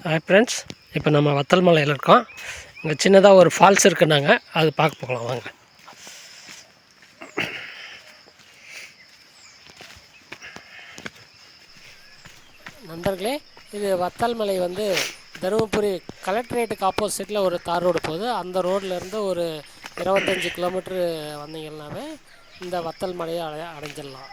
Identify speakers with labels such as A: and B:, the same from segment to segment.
A: Hi friends, இப்போ நம்ம வத்தல் மலையில் இருக்கோம். இங்கே சின்னதாக ஒரு ஃபால்ஸ் இருக்குன்னாங்க, அது பார்க்க போகலாம் வாங்க. நண்பர்களே, இது வத்தல் மலை வந்து தருமபுரி கலெக்டரேட்டுக்கு ஆப்போசிட்டில் ஒரு தார் ரோடு போகுது. அந்த ரோட்லேருந்து ஒரு 25 கிலோமீட்ரு வந்தீங்கன்னாவே இந்த வத்தல் மலையை அடைஞ்சிடலாம்.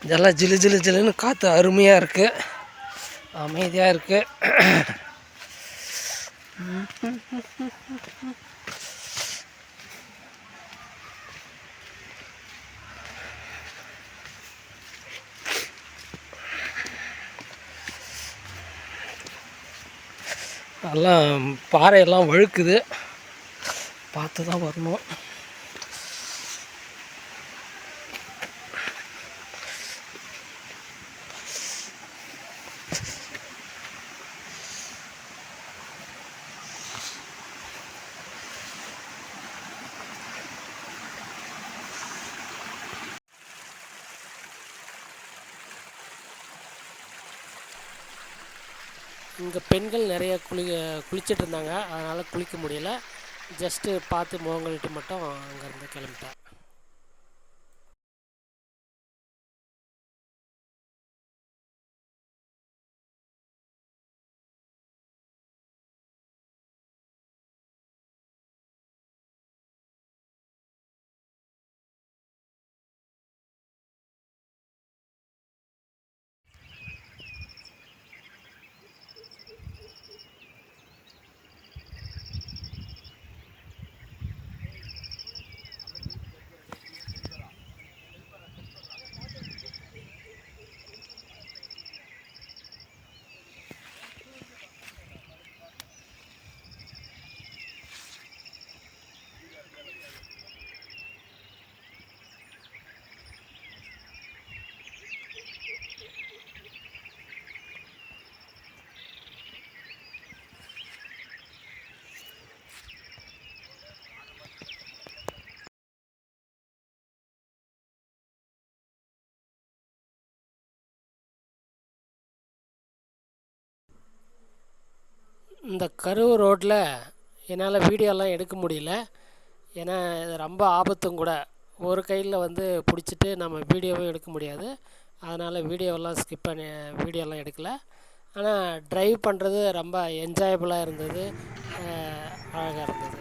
A: இதெல்லாம் ஜிலு ஜிலு ஜிலுன்னு காற்று அருமையாக இருக்குது, அமைதியாக இருக்குது. எல்லாம் பாறையெல்லாம் வழுக்குது, பார்த்து தான் வரணும். இங்கே பெண்கள் நிறைய குளிச்சிட்டு இருந்தாங்க, அதனால் குளிக்க முடியல. ஜஸ்ட்டு பார்த்து முகங்கள்ட்டு மட்டும் அங்கேருந்து கிளம்பிட்டேன். இந்த கரூர் ரோட்டில் என்னால் வீடியோலாம் எடுக்க முடியல, ஏன்னா இது ரொம்ப ஆபத்தும் கூட. ஒரு கையில் வந்து பிடிச்சிட்டு நம்ம வீடியோவும் எடுக்க முடியாது, அதனால் வீடியோவெல்லாம் ஸ்கிப் பண்ணி வீடியோலாம் எடுக்கலை. ஆனால் ட்ரைவ் பண்ணுறது ரொம்ப என்ஜாயபுளாக இருந்தது, அழகாக இருந்தது.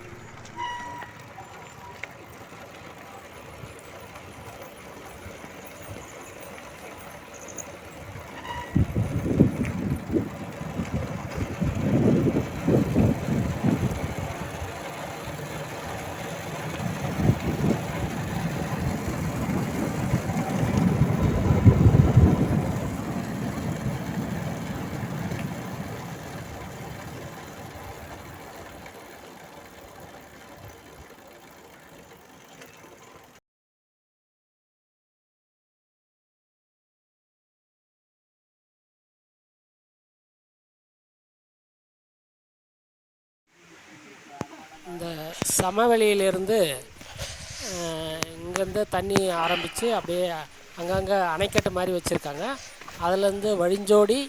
A: இந்த சமவெளியிலிருந்து இங்கேருந்து தண்ணி ஆரம்பித்து அப்படியே அங்கங்கே அணைக்கட்டு மாதிரி வச்சுருக்காங்க. அதுலேருந்து வழிஞ்சோடி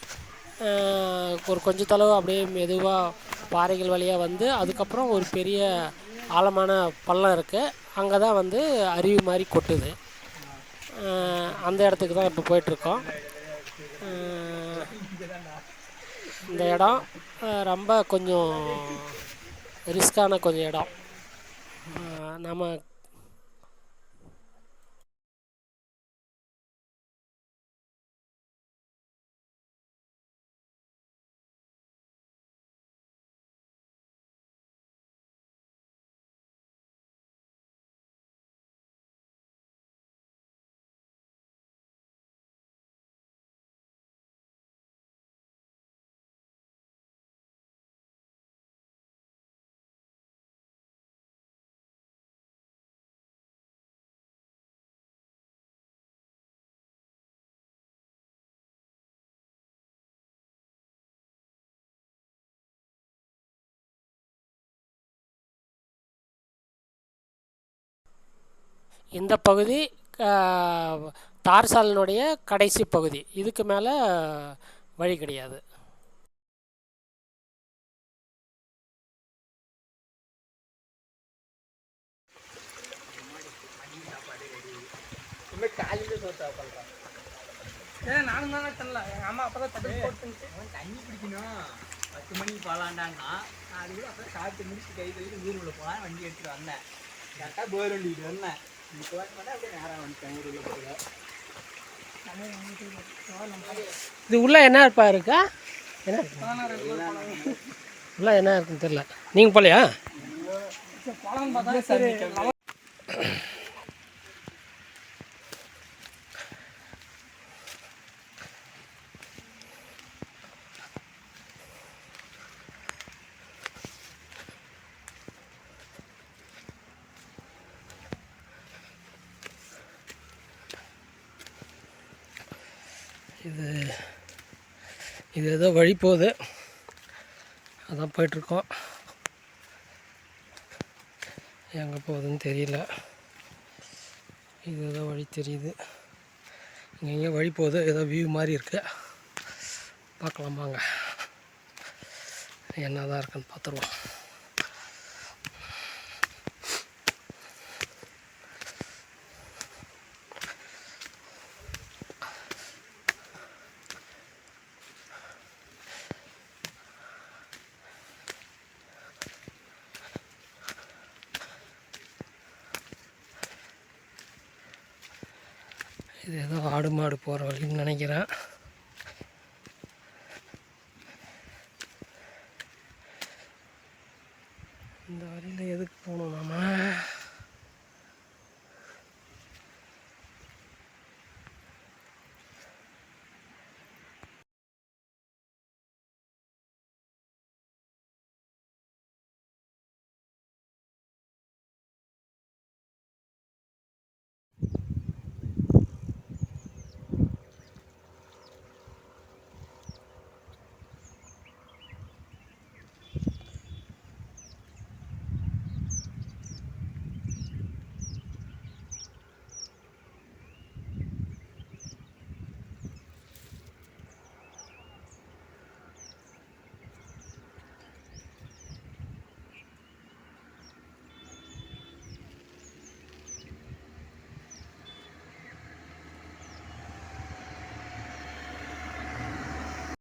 A: ஒரு கொஞ்சம் தொலைவு அப்படியே மெதுவாக பாறைகள் வழியாக வந்து அதுக்கப்புறம் ஒரு பெரிய ஆழமான பள்ளம் இருக்குது. அங்கே தான் வந்து அருவி மாதிரி கொட்டுது. அந்த இடத்துக்கு தான் இப்போ போயிட்டுருக்கோம். இந்த இடம் ரொம்ப கொஞ்சம் ரிஸ்க்கான கொஞ்சம் இடம். நம்ம இந்த பகுதி தார் சாலையினுடைய கடைசி பகுதி. இதுக்கு மேலே வழி கிடையாது.
B: நானும் தானே தெரியல, எங்கள் அம்மா அப்போ தான் தண்ணி பிடிக்கணும் 10 மணிக்கு போகலான்டாங்கன்னா, நான் அது கூட அப்போ சாப்பிட்டு முடிச்சு கை கழுவிட்டு ஊருக்குள்ளே போகலாம் வண்டி எடுத்துகிட்டு வந்தேன். கரெக்டாக போர் வண்டிக்கிட்டு வந்தேன். இப்போ வந்து அப்படியே நேராக வந்துட்டேன் ஊருக்குள்ளே போகல.
A: இது உள்ளே என்ன இருப்பா இருக்கா? என்ன உள்ளே என்ன இருக்குன்னு தெரியல. நீங்கள் போகலையா?
B: பழம் பார்த்தா சரி.
A: இது ஏதோ வழி போகுது, அதான் போயிட்டுருக்கோம். எங்கே போகுதுன்னு தெரியல. இது ஏதோ வழி தெரியுது, இங்கே வழி போகுது, ஏதோ வியூ மாதிரி இருக்குது. பார்க்கலாம் வாங்க, என்ன தான் இருக்குன்னு பார்த்துருவோம். இது ஏதோ ஆடு மாடு போகிற வழின்னு நினைக்கிறேன். இந்த வழியில் எதுக்கு போகணும் நாம?